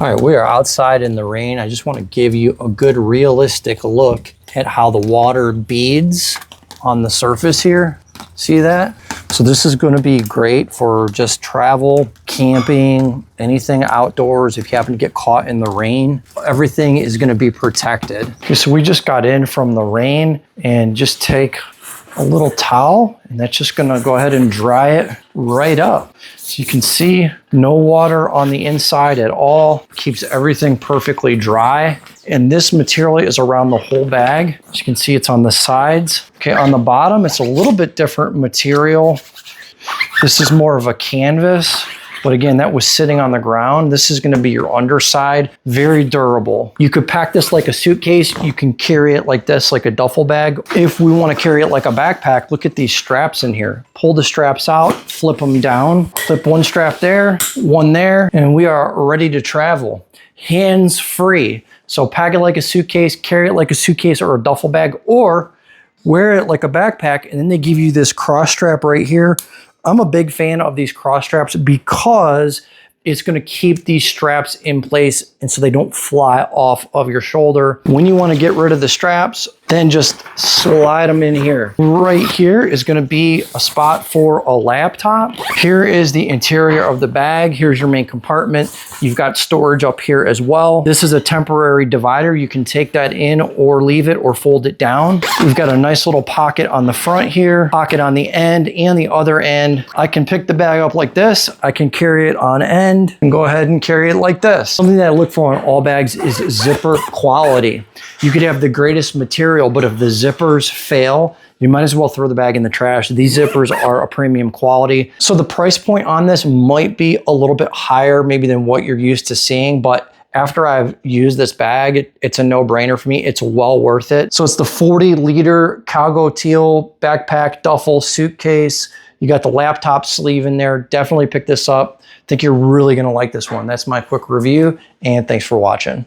All right, we are outside in the rain. I just want to give you a good realistic look at how the water beads on the surface here. See that? So this is going to be great for just travel, camping, anything outdoors. If you happen to get caught in the rain, everything is going to be protected. Okay, so we just got in from the rain, and just take a little towel, and that's just going to go ahead and dry it right up. So you can see no water on the inside at all. Keeps everything perfectly dry. And this material is around the whole bag. As you can see, it's on the sides. Okay, on the bottom, it's a little bit different material. This is more of a canvas. But again, that was sitting on the ground. This is going to be your underside. Very durable. You could pack this like a suitcase. You can carry it like this, like a duffel bag. If we want to carry it like a backpack, look at these straps in here. Pull the straps out, flip them down, flip one strap there, one there, and we are ready to travel. Hands-free. So pack it like a suitcase, carry it like a suitcase or a duffel bag, or wear it like a backpack, and then they give you this cross strap right here. I'm a big fan of these cross straps because it's going to keep these straps in place and so they don't fly off of your shoulder. When you want to get rid of the straps, then just slide them in here. Right here is going to be a spot for a laptop. Here is the interior of the bag. Here's your main compartment. You've got storage up here as well. This is a temporary divider. You can take that in or leave it or fold it down. We've got a nice little pocket on the front here, pocket on the end and the other end. I can pick the bag up like this. I can carry it on end and go ahead and carry it like this. Something that I look for on all bags is zipper quality. You could have the greatest material, but if the zippers fail, you might as well throw the bag in the trash. These zippers are a premium quality. So the price point on this might be a little bit higher maybe than what you're used to seeing, but after I've used this bag, it's a no-brainer for me. It's well worth it. So it's the 40-liter Calgo Teal backpack duffel suitcase. You got the laptop sleeve in there. Definitely pick this up. I think you're really gonna like this one. That's my quick review, and thanks for watching.